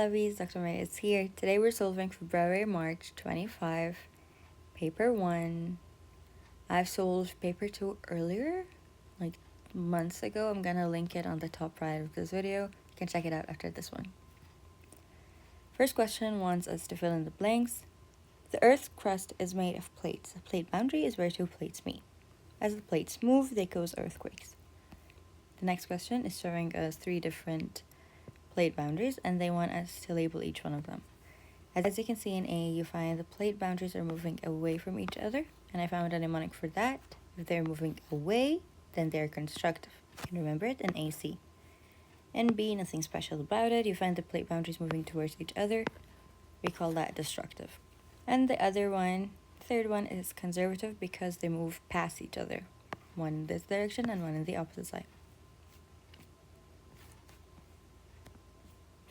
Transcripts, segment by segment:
lovies, Dr. May is here. Today we're solving February-March 25, paper 1. I've solved paper 2 earlier, like months ago. I'm gonna link it on the top right of this video. You can check it out after this one. First question wants us to fill in the blanks. The Earth's crust is made of plates. A plate boundary is where two plates meet. As the plates move, they cause earthquakes. The next question is showing us 3 different plate boundaries, and they want us to label each one of them. As you can see in A, you find the plate boundaries are moving away from each other, and I found a mnemonic for that. If they're moving away, then they're constructive. You can remember it in AC. In B, nothing special about it. You find the plate boundaries moving towards each other. We call that destructive. And the other one, third one, is conservative because they move past each other. One in this direction and one in the opposite side.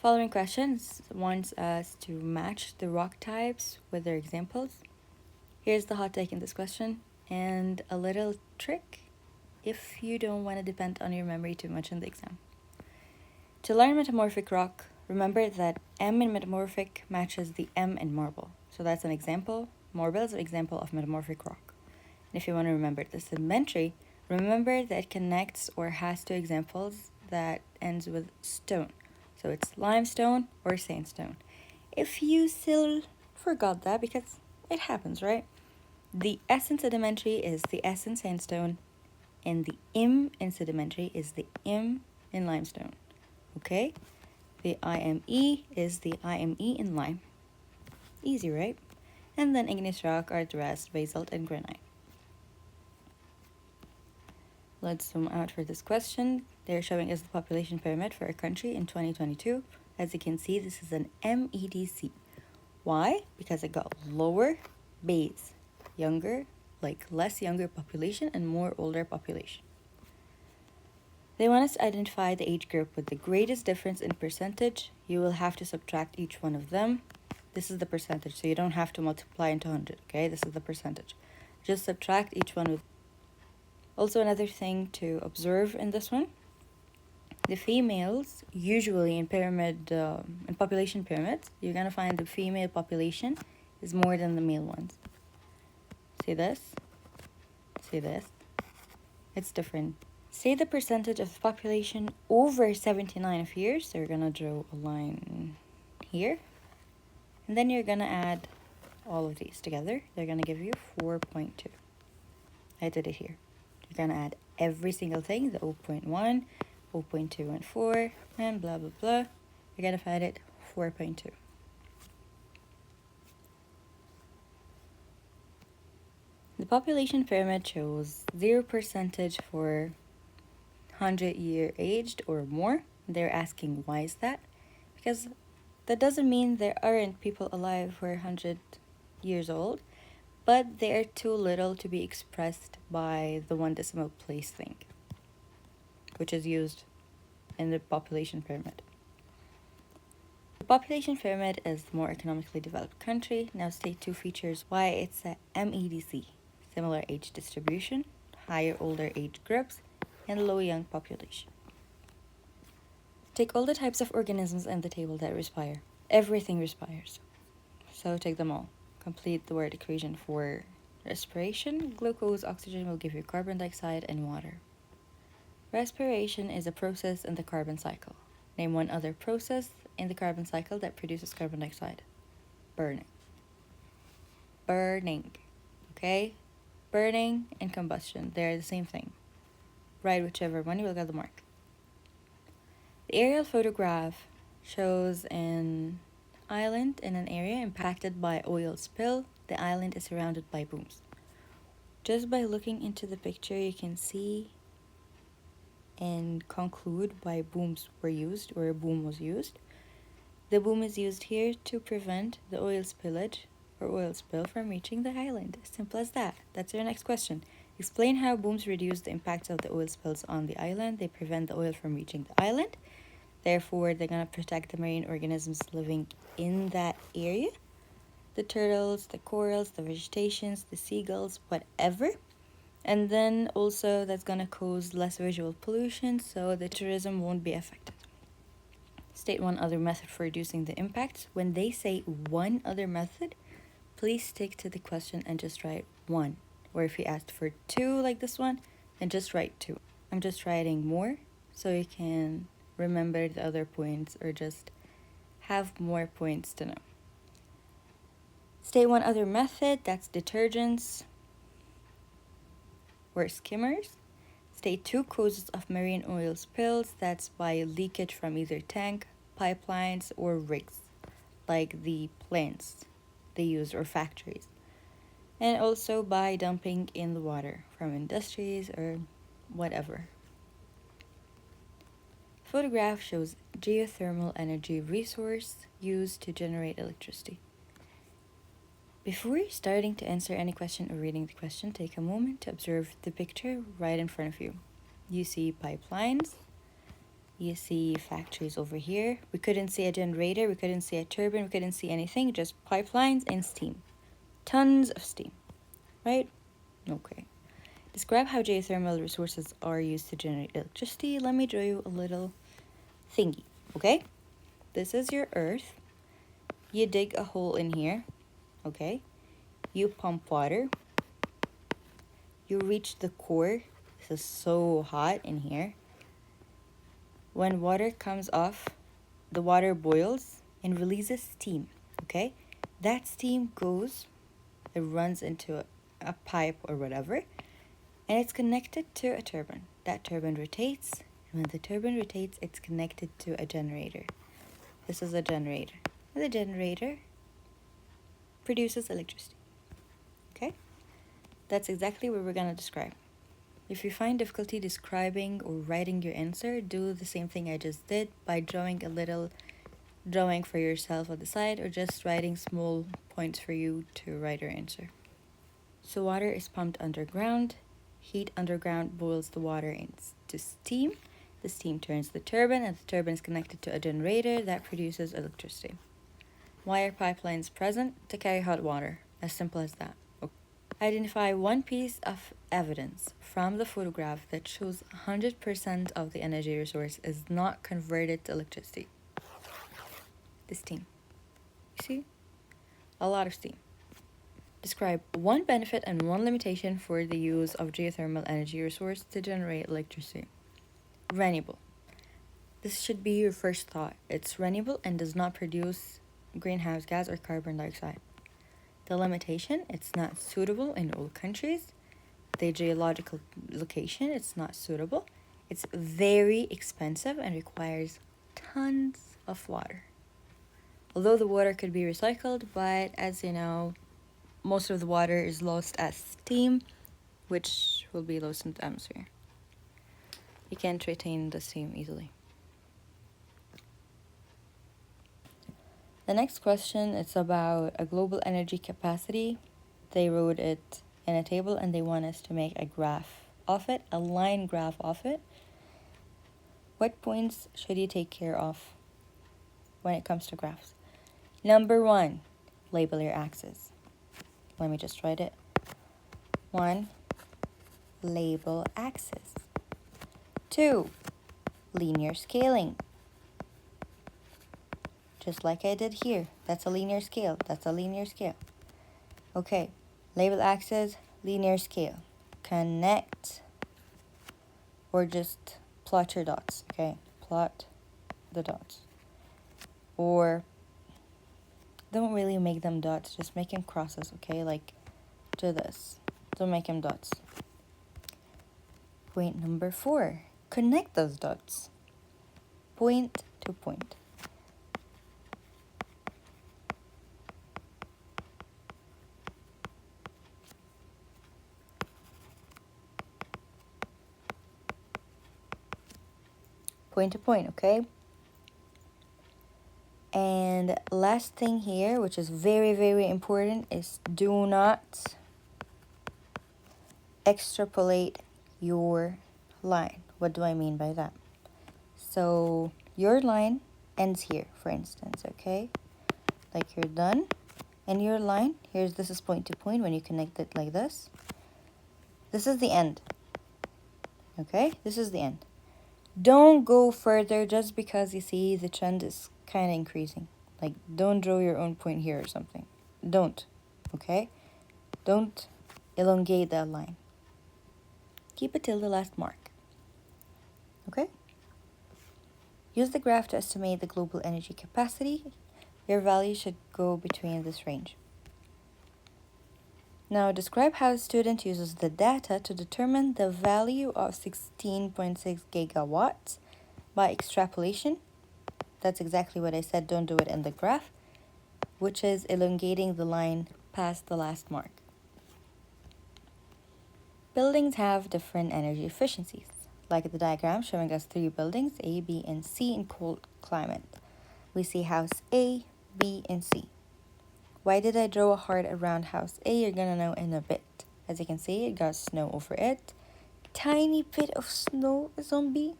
Following questions wants us to match the rock types with their examples. Here's the hot take in this question, and a little trick if you don't want to depend on your memory too much in the exam. To learn metamorphic rock, remember that M in metamorphic matches the M in marble. So that's an example. Marble is an example of metamorphic rock. And if you want to remember the sedimentary, remember that it connects or has 2 examples that ends with stone. So it's limestone or sandstone. If you still forgot that, because it happens, right? The S in sedimentary is the S in sandstone, and the M in sedimentary is the M in limestone. Okay? The IME is the IME in lime. Easy, right? And then igneous rock are the rest, basalt and granite. Let's zoom out for this question. They're showing us the population pyramid for a country in 2022. As you can see, this is an MEDC. Why? Because it got lower base, younger, like less younger population and more older population. They want us to identify the age group with the greatest difference in percentage. You will have to subtract each one of them. This is the percentage, so you don't have to multiply into 100, okay? This is the percentage. Just subtract each one with. Also, another thing to observe in this one, the females, usually in population pyramids, you're gonna find the female population is more than the male ones. See this? See this? It's different. Say the percentage of the population over 79 of years, so you're gonna draw a line here. And then you're gonna add all of these together. They're gonna give you 4.2. I did it here. You're gonna add every single thing, the 0.1, 0.2 and 4, and blah, blah, blah. You're gonna find it 4.2. The population pyramid shows 0% for 100-year aged or more. They're asking why is that? Because that doesn't mean there aren't people alive who are 100 years old, but they are too little to be expressed by the 1 decimal place thing, which is used in the population pyramid. The population pyramid is the more economically developed country. Now state 2 features why it's a MEDC. Similar age distribution, higher older age groups, and low young population. Take all the types of organisms in the table that respire. Everything respires. So take them all. Complete the word equation for respiration. Glucose, oxygen will give you carbon dioxide and water. Respiration is a process in the carbon cycle. Name one other process in the carbon cycle that produces carbon dioxide. Burning. Burning. Okay? Burning and combustion. They're the same thing. Write whichever one, you will get the mark. The aerial photograph shows an island in an area impacted by oil spill. The island is surrounded by booms. Just by looking into the picture, you can see and conclude why booms were used or a boom was used. The boom is used here to prevent the oil spillage or oil spill from reaching the island. Simple as that. That's your next question. Explain how booms reduce the impact of the oil spills on the island. They prevent the oil from reaching the island. Therefore, they're going to protect the marine organisms living in that area. The turtles, the corals, the vegetations, the seagulls, whatever. And then also that's going to cause less visual pollution, so the tourism won't be affected. State one other method for reducing the impacts. When they say one other method, please stick to the question and just write one. Or if you asked for two like this one, then just write two. I'm just writing more so you can remember the other points or just have more points to know. State one other method, that's detergents or skimmers. State two causes of marine oil spills, that's by leakage from either tank, pipelines, or rigs, like the plants they use or factories. And also by dumping in the water from industries or whatever. Photograph shows geothermal energy resource used to generate electricity. Before starting to answer any question or reading the question, take a moment to observe the picture right in front of you. You see pipelines, you see factories over here. We couldn't see a generator, we couldn't see a turbine, we couldn't see anything, just pipelines and steam. Tons of steam, right? Okay. Describe how geothermal resources are used to generate electricity. Let me draw you a little thingy, okay? This is your earth. You dig a hole in here, okay? You pump water. You reach the core. This is so hot in here. When water comes off, the water boils and releases steam, okay? That steam it runs into a pipe or whatever, and it's connected to a turbine. That turbine rotates, and when the turbine rotates, it's connected to a generator. This is a generator. And the generator produces electricity. Okay? That's exactly what we're going to describe. If you find difficulty describing or writing your answer, do the same thing I just did by drawing a little drawing for yourself on the side or just writing small points for you to write your answer. So water is pumped underground. Heat underground boils the water into steam. The steam turns the turbine, and the turbine is connected to a generator that produces electricity. Why are pipelines present? To carry hot water. As simple as that. Okay. Identify one piece of evidence from the photograph that shows 100% of the energy resource is not converted to electricity. The steam. You see? A lot of steam. Describe one benefit and one limitation for the use of geothermal energy resource to generate electricity. Renewable. This should be your first thought. It's renewable and does not produce greenhouse gas or carbon dioxide. The limitation, it's not suitable in all countries. The geological location, it's not suitable. It's very expensive and requires tons of water. Although the water could be recycled, but as you know, most of the water is lost as steam, which will be lost in the atmosphere. You can't retain the steam easily. The next question, it's about a global energy capacity. They wrote it in a table and they want us to make a graph of it, a line graph of it. What points should you take care of when it comes to graphs? Number 1, label your axis. Let me just write it. 1, label axis. 2, linear scaling. Just like I did here. That's a linear scale. That's a linear scale. Okay, label axis, linear scale. Connect or just plot your dots. Okay, plot the dots. Or don't really make them dots, just make them crosses, okay? Like do this. Don't make them dots. Point number 4, connect those dots. Point to point. Point to point, okay? And last thing here, which is very, very important, is do not extrapolate your line. What do I mean by that? So your line ends here, for instance, okay? Like you're done, and your line, this is point to point when you connect it like this. This is the end, okay? This is the end. Don't go further just because you see the trend is kind of increasing. Like, don't draw your own point here or something. Don't, okay? Don't elongate that line. Keep it till the last mark, okay? Use the graph to estimate the global energy capacity. Your value should go between this range. Now describe how a student uses the data to determine the value of 16.6 gigawatts by extrapolation. That's exactly what I said, don't do it in the graph, which is elongating the line past the last mark. Buildings have different energy efficiencies, like the diagram showing us 3 buildings, A, B, and C in cold climate. We see house A, B, and C. Why did I draw a heart around house A? You're gonna know in a bit. As you can see, it got snow over it. Tiny bit of snow is on B,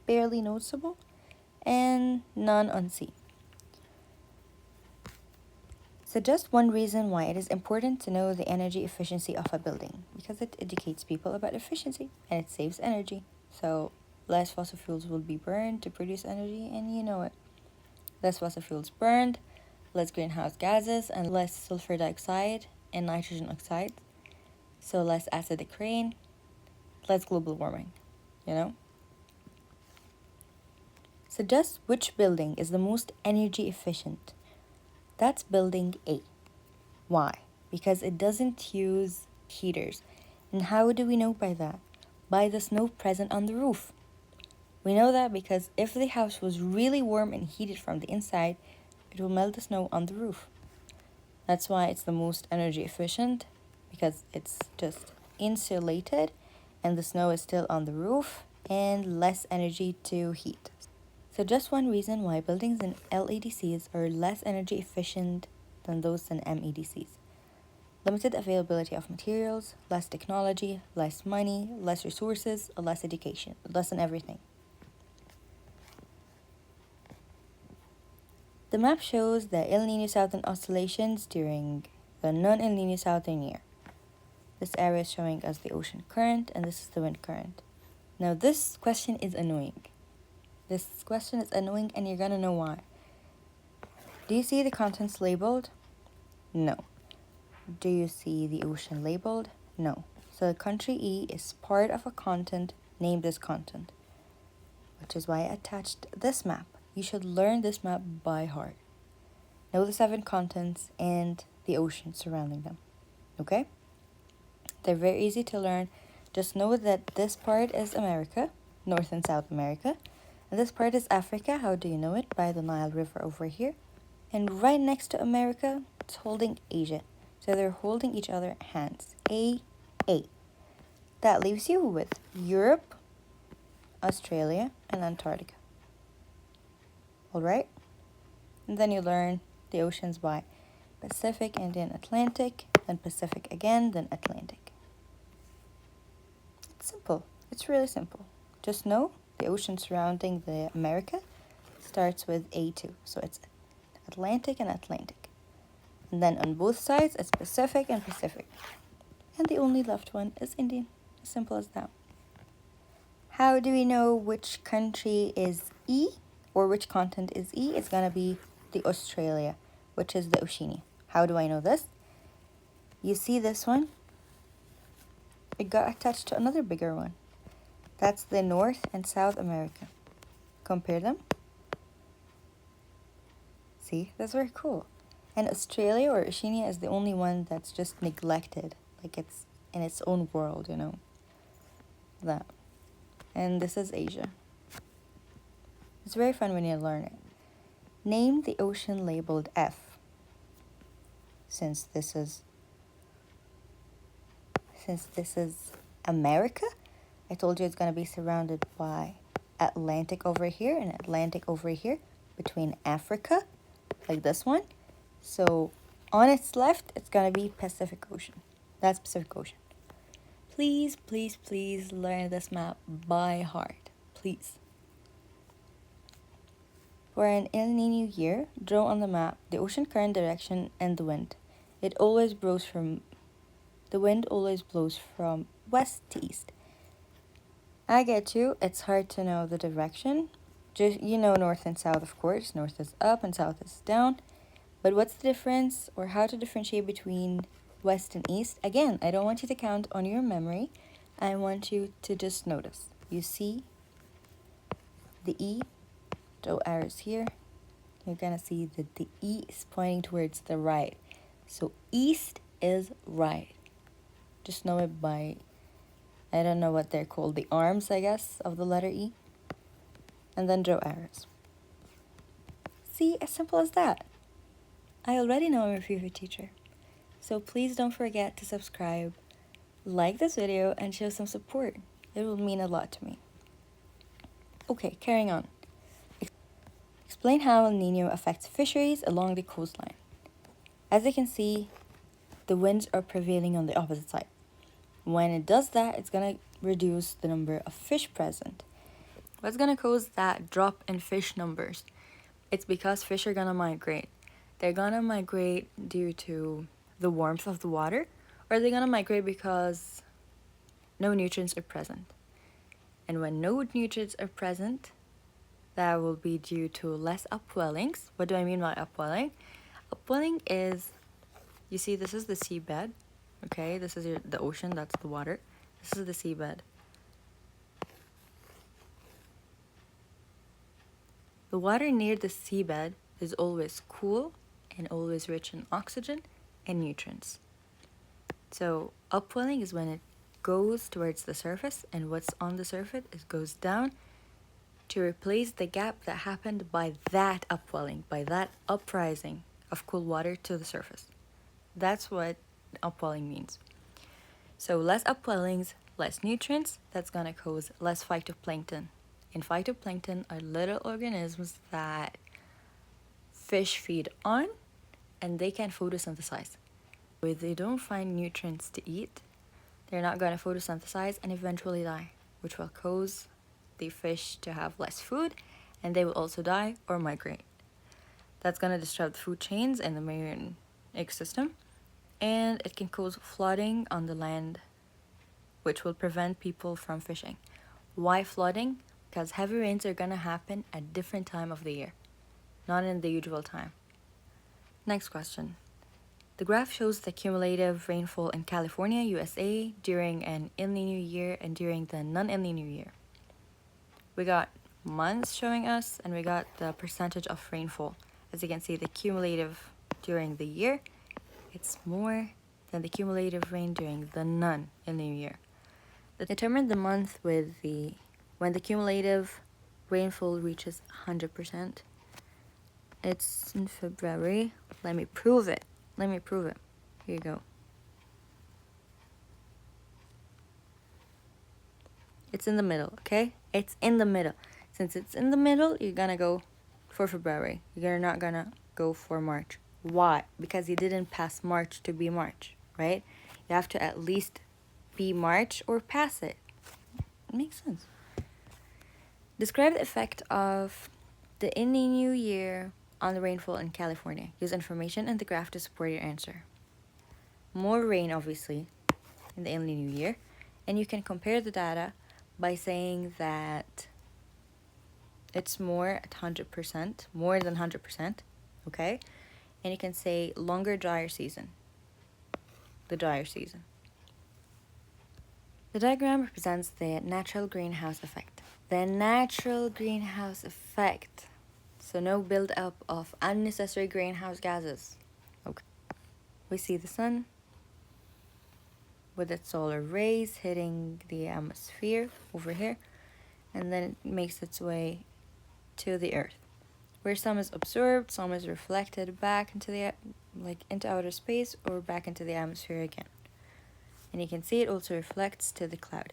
barely noticeable, and none on C. So just one reason why it is important to know the energy efficiency of a building, because it educates people about efficiency and it saves energy. So less fossil fuels will be burned to produce energy, and you know it. Less fossil fuels burned, less greenhouse gases, and less sulfur dioxide and nitrogen oxide. So less acidic rain, less global warming, you know? So just which building is the most energy efficient? That's building A. Why? Because it doesn't use heaters. And how do we know by that? By the snow present on the roof. We know that because if the house was really warm and heated from the inside, it will melt the snow on the roof. That's why it's the most energy efficient, because it's just insulated and the snow is still on the roof and less energy to heat. So just one reason why buildings in LEDCs are less energy efficient than those in MEDCs. Limited availability of materials, less technology, less money, less resources, less education, less in everything. The map shows the El Nino Southern oscillations during the non-El Nino Southern year. This area is showing us the ocean current, and this is the wind current. Now this question is annoying. This question is annoying, and you're gonna know why. Do you see the continents labeled? No. Do you see the ocean labeled? No. So the country E is part of a continent named this continent, which is why I attached this map. You should learn this map by heart. Know the 7 continents and the ocean surrounding them, okay? They're very easy to learn. Just know that this part is America, North and South America, and this part is Africa. How do you know it? By the Nile River over here. And right next to America, it's holding Asia. So they're holding each other hands. A. That leaves you with Europe, Australia, and Antarctica. Alright? And then you learn the oceans by Pacific, Indian, Atlantic, then Pacific again, then Atlantic. It's simple. It's really simple. Just know the ocean surrounding the America starts with A2. So it's Atlantic and Atlantic. And then on both sides, it's Pacific and Pacific. And the only left one is Indian. As simple as that. How do we know which country is E or which continent is E? It's going to be the Australia, which is the Oceania. How do I know this? You see this one? It got attached to another bigger one. That's the North and South America. Compare them. See, that's very cool. And Australia or Oceania is the only one that's just neglected. Like it's in its own world, you know. That. And this is Asia. It's very fun when you learn it. Name the ocean labeled F. Since this is America, I told you it's going to be surrounded by Atlantic over here and Atlantic over here between Africa, like this one. So on its left, it's going to be Pacific Ocean. That's Pacific Ocean. Please, please, please learn this map by heart. Please. For an El Nino year, draw on the map the ocean current direction and the wind. The wind always blows from west to east. I get you. It's hard to know the direction. Just, you know, north and south, of course. North is up and south is down. But what's the difference, or how to differentiate between west and east? Again, I don't want you to count on your memory. I want you to just notice. You see the E, the arrows here. You're gonna see that the E is pointing towards the right. So east is right. Just know it by, I don't know what they're called, the arms, I guess, of the letter E. And then draw arrows. See, as simple as that. I already know I'm your favorite teacher. So please don't forget to subscribe, like this video, and show some support. It will mean a lot to me. Okay, carrying on. Explain how El Nino affects fisheries along the coastline. As you can see, the winds are prevailing on the opposite side. When it does that, it's going to reduce the number of fish present. What's going to cause that drop in fish numbers? It's because fish are going to migrate. They're going to migrate due to the warmth of the water, or they're going to migrate because no nutrients are present. And when no nutrients are present, that will be due to less upwellings. What do I mean by upwelling? Upwelling is, you see, this is the seabed. Okay, this is the ocean, that's the water. This is the seabed. The water near the seabed is always cool and always rich in oxygen and nutrients. So upwelling is when it goes towards the surface, and what's on the surface goes down to replace the gap that happened by that upwelling, by that uprising of cool water to the surface. That's what upwelling means. So less upwellings, less nutrients, that's gonna cause less phytoplankton. And phytoplankton are little organisms that fish feed on, and they can photosynthesize. If they don't find nutrients to eat, they're not gonna photosynthesize and eventually die, which will cause the fish to have less food, and they will also die or migrate. That's gonna disrupt the food chains and the marine ecosystem, and it can cause flooding on the land, which will prevent people from fishing. Why flooding? Because heavy rains are gonna happen at different time of the year, not in the usual time. Next question. The graph shows the cumulative rainfall in California, USA during an El Nino year and during the non-El Nino year. We got months showing us, and we got the percentage of rainfall. As you can see, the cumulative during the year, it's more than the cumulative rain during the non-El Nino year. Determine the month with when the cumulative rainfall reaches 100%. It's in February. Let me prove it. Here you go. It's in the middle, okay? It's in the middle. Since it's in the middle, you're gonna go for February. You're not gonna go for March. Why? Because you didn't pass March to be March, right? You have to at least be March or pass it. It makes sense. Describe the effect of the El Nino year on the rainfall in California. Use information in the graph to support your answer. More rain, obviously, in the El Nino year, and you can compare the data by saying that it's more at 100%, more than 100%, okay? And you can say longer drier season, the drier season. The diagram represents the natural greenhouse effect. The natural greenhouse effect. So no build-up of unnecessary greenhouse gases. Okay. We see the sun with its solar rays hitting the atmosphere over here, and then it makes its way to the earth, where some is absorbed, some is reflected back into into outer space or back into the atmosphere again. And you can see it also reflects to the cloud.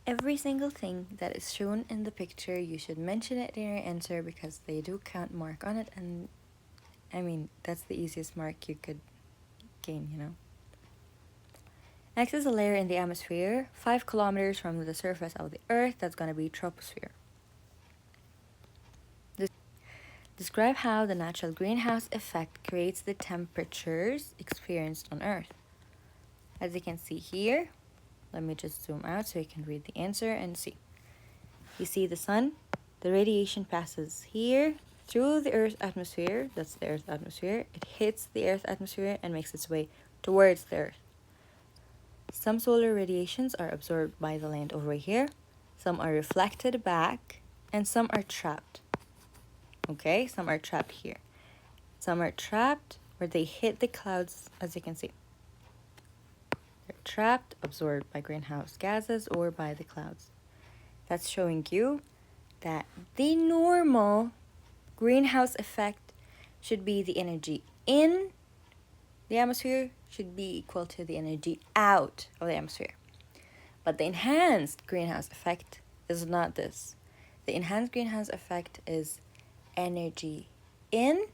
Every single thing that is shown in the picture, you should mention it in your answer because they do count mark on it, and I mean, that's the easiest mark you could gain, you know. Next is a layer in the atmosphere, 5 kilometers from the surface of the Earth. That's going to be troposphere. Describe how the natural greenhouse effect creates the temperatures experienced on Earth. As you can see here, let me just zoom out so you can read the answer and see. You see the sun? The radiation passes here through the Earth's atmosphere. That's the Earth's atmosphere. It hits the Earth's atmosphere and makes its way towards the Earth. Some solar radiations are absorbed by the land over here. Some are reflected back, and some are trapped. Okay, some are trapped here. Some are trapped where they hit the clouds, as you can see. They're trapped, absorbed by greenhouse gases or by the clouds. That's showing you that the normal greenhouse effect should be the energy in the atmosphere should be equal to the energy out of the atmosphere. But the enhanced greenhouse effect is not this. The enhanced greenhouse effect is energy in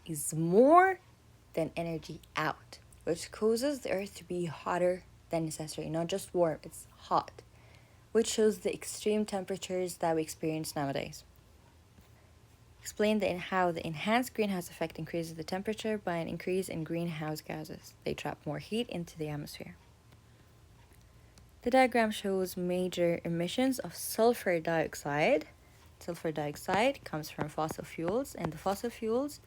is more than energy out, which causes the earth to be hotter than necessary, not just warm, it's hot, which shows the extreme temperatures that we experience nowadays. Explain how the enhanced greenhouse effect increases the temperature by an increase in greenhouse gases. They trap more heat into the atmosphere. The diagram shows major emissions of sulfur dioxide. Sulfur dioxide comes from fossil fuels, and the fossil fuels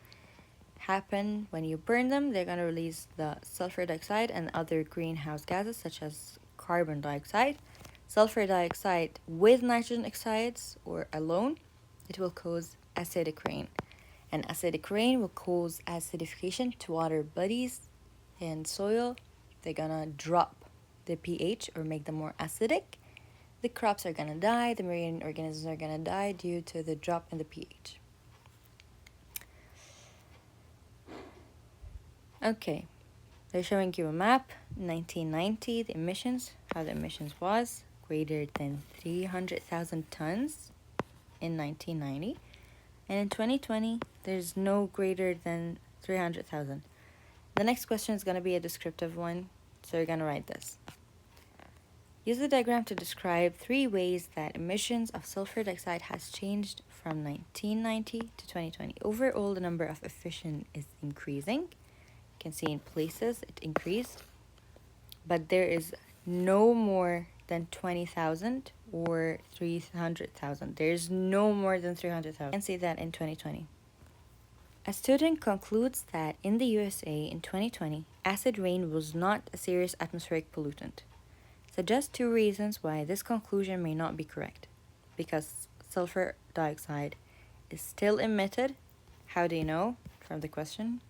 happen when you burn them. They're going to release the sulfur dioxide and other greenhouse gases such as carbon dioxide. Sulfur dioxide with nitrogen oxides or alone, it will cause acidic rain. And acidic rain will cause acidification to water bodies and soil. They're gonna drop the pH or make them more acidic. The crops are gonna die, the marine organisms are gonna die due to the drop in the pH. Okay, they're showing you a map. 1990, the emissions, how the emissions was greater than 300,000 tons in 1990. And in 2020, there's no greater than 300,000. The next question is going to be a descriptive one, so you're going to write this. Use the diagram to describe 3 ways that emissions of sulfur dioxide has changed from 1990 to 2020. Overall, the number of emissions is increasing. You can see in places it increased, but there is no more than 20,000 or 300,000. There's no more than 300,000. You can see that in 2020. A student concludes that in the USA in 2020, acid rain was not a serious atmospheric pollutant. Suggest 2 reasons why this conclusion may not be correct. Because sulfur dioxide is still emitted. How do you know? From the question.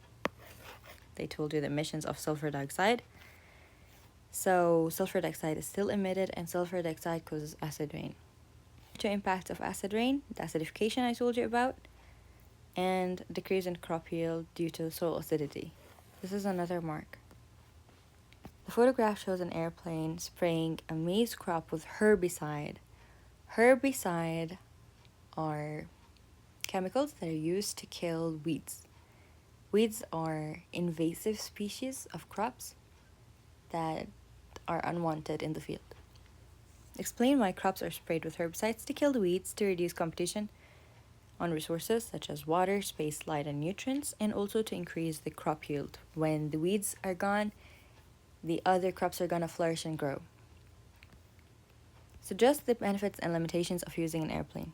They told you the emissions of sulfur dioxide. So sulfur dioxide is still emitted, and sulfur dioxide causes acid rain. 2 impacts of acid rain, the acidification I told you about, and decrease in crop yield due to soil acidity. This is another mark. The photograph shows an airplane spraying a maize crop with herbicide. Herbicide are chemicals that are used to kill weeds. Weeds are invasive species of crops that are unwanted in the field. Explain why crops are sprayed with herbicides to kill the weeds to reduce competition on resources such as water, space, light, and nutrients, and also to increase the crop yield. When the weeds are gone, the other crops are going to flourish and grow. Suggest the benefits and limitations of using an airplane.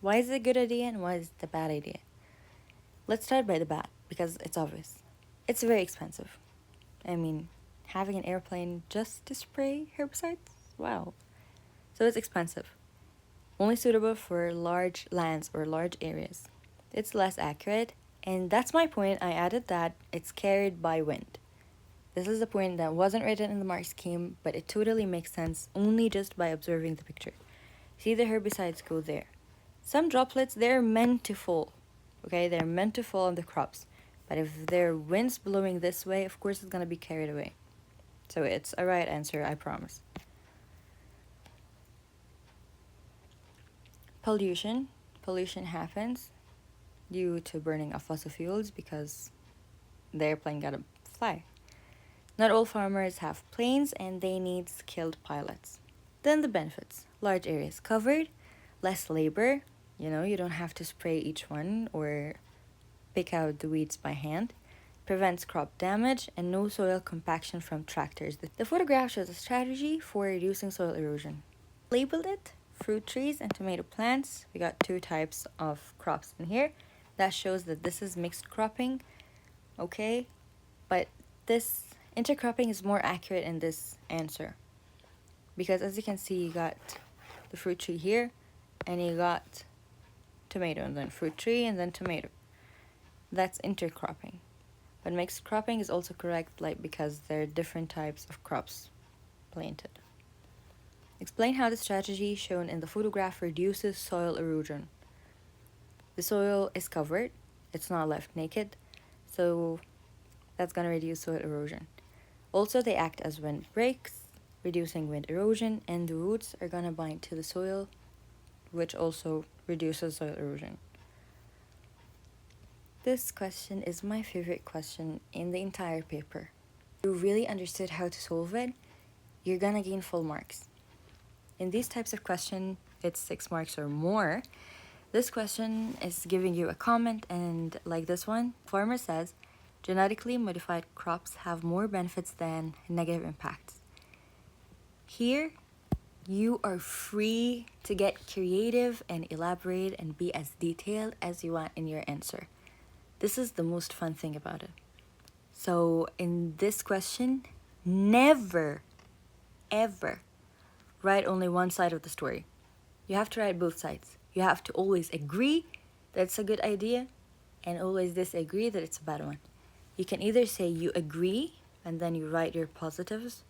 Why is it a good idea and why is it a bad idea? Let's start by the bad, because it's obvious. It's very expensive. I mean, having an airplane just to spray herbicides? Wow. So it's expensive. Only suitable for large lands or large areas. It's less accurate, and that's my point. I added that it's carried by wind. This is the point that wasn't written in the mark scheme, but it totally makes sense only just by observing the picture. See, the herbicides go there. Some droplets, they're meant to fall. Okay, they're meant to fall on the crops. But if there are winds blowing this way, of course it's going to be carried away. So it's a right answer, I promise. Pollution. Pollution happens due to burning of fossil fuels because the airplane gotta fly. Not all farmers have planes and they need skilled pilots. Then the benefits. Large areas covered, less labor. You don't have to spray each one or pick out the weeds by hand. Prevents crop damage and no soil compaction from tractors. The photograph shows a strategy for reducing soil erosion. Labeled it fruit trees and tomato plants. We got 2 types of crops in here. That shows that this is mixed cropping, okay? But this intercropping is more accurate in this answer. Because as you can see, you got the fruit tree here, and you got tomato, and then fruit tree, and then tomato. That's intercropping. But mixed cropping is also correct, like because there are different types of crops planted. Explain how the strategy shown in the photograph reduces soil erosion. The soil is covered, it's not left naked, so that's going to reduce soil erosion. Also, they act as wind breaks, reducing wind erosion, and the roots are going to bind to the soil, which also reduces soil erosion. This question is my favorite question in the entire paper. If you really understood how to solve it, you're gonna gain full marks. In these types of questions, it's 6 marks or more. This question is giving you a comment, and like this one, farmer says, genetically modified crops have more benefits than negative impacts. Here, you are free to get creative and elaborate and be as detailed as you want in your answer. This is the most fun thing about it. So in this question, never, ever write only one side of the story. You have to write both sides. You have to always agree that it's a good idea and always disagree that it's a bad one. You can either say you agree and then you write your positives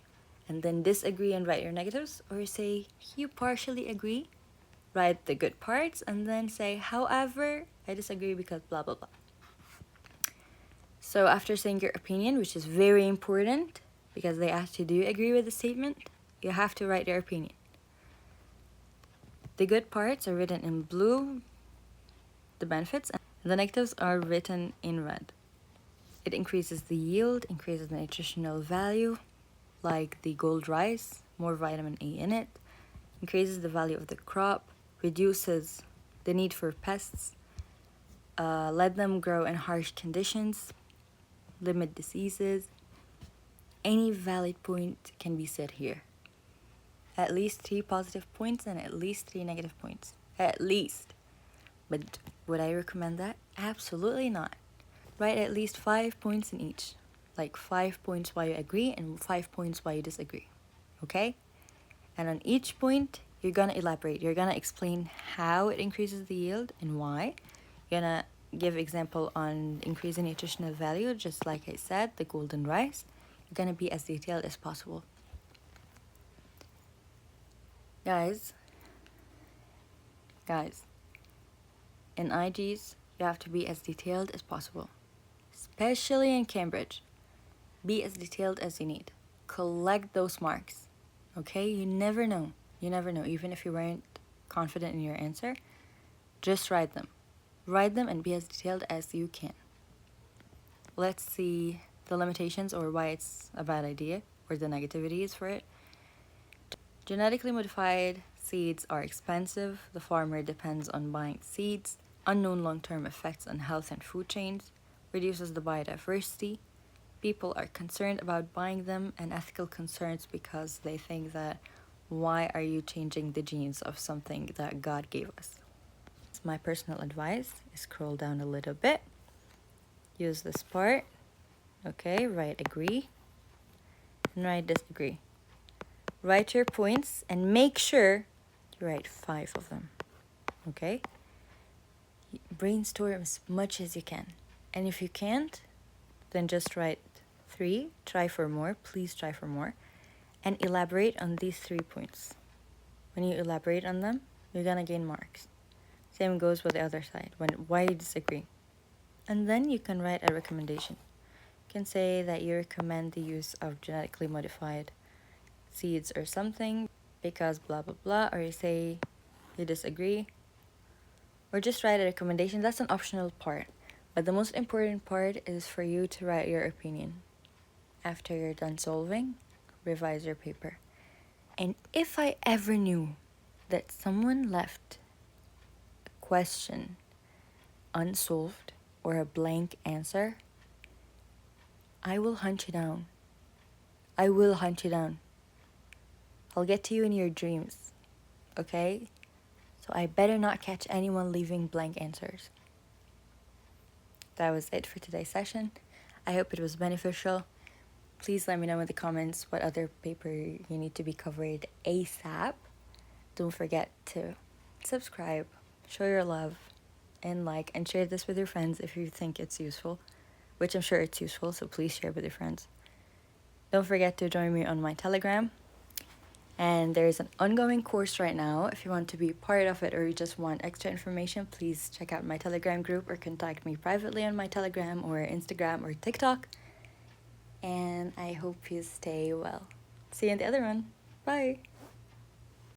and then disagree and write your negatives, or say you partially agree, write the good parts, and then say, however, I disagree because blah, blah, blah. So after saying your opinion, which is very important because they asked you, do you agree with the statement? You have to write your opinion. The good parts are written in blue, the benefits, and the negatives are written in red. It increases the yield, increases the nutritional value, like the gold rice, more vitamin A in it, increases the value of the crop, reduces the need for pests, let them grow in harsh conditions, limit diseases. Any valid point can be said here. At least 3 positive points and at least 3 negative points. At least. But would I recommend that? Absolutely not. Write at least 5 points in each. Like 5 points why you agree and 5 points why you disagree. Okay? And on each point, you're gonna elaborate. You're gonna explain how it increases the yield and why. You're gonna give example on increasing nutritional value, just like I said, the golden rice. You're gonna be as detailed as possible. Guys, in IGs, you have to be as detailed as possible. Especially in Cambridge. Be as detailed as you need. Collect those marks. Okay? You never know. Even if you weren't confident in your answer, just write them. Write them and be as detailed as you can. Let's see the limitations or why it's a bad idea or the negativities for it. Genetically modified seeds are expensive. The farmer depends on buying seeds. Unknown long-term effects on health and food chains. Reduces the biodiversity. People are concerned about buying them, and ethical concerns because they think that why are you changing the genes of something that God gave us? My personal advice is scroll down a little bit. Use this part. Okay, write agree and write disagree. Write your points and make sure you write 5 of them. Okay? Brainstorm as much as you can. And if you can't, then just write 3. Try for more. Please try for more. And elaborate on these 3 points. When you elaborate on them, you're gonna gain marks. Same goes with the other side. Why you disagree. And then you can write a recommendation. You can say that you recommend the use of genetically modified seeds or something because blah blah blah, or you say you disagree, or just write a recommendation. That's an optional part, but the most important part is for you to write your opinion. After you're done solving, revise your paper. And if I ever knew that someone left a question unsolved or a blank answer, I will hunt you down. I'll get to you in your dreams. okay? So I better not catch anyone leaving blank answers. That was it for today's session. I hope it was beneficial. Please let me know in the comments what other paper you need to be covered ASAP. Don't forget to subscribe, show your love, and like, and share this with your friends if you think it's useful, which I'm sure it's useful, so please share with your friends. Don't forget to join me on my Telegram. And there's an ongoing course right now. If you want to be part of it or you just want extra information, please check out my Telegram group or contact me privately on my Telegram or Instagram or TikTok. And I hope you stay well. See you in the other one. Bye.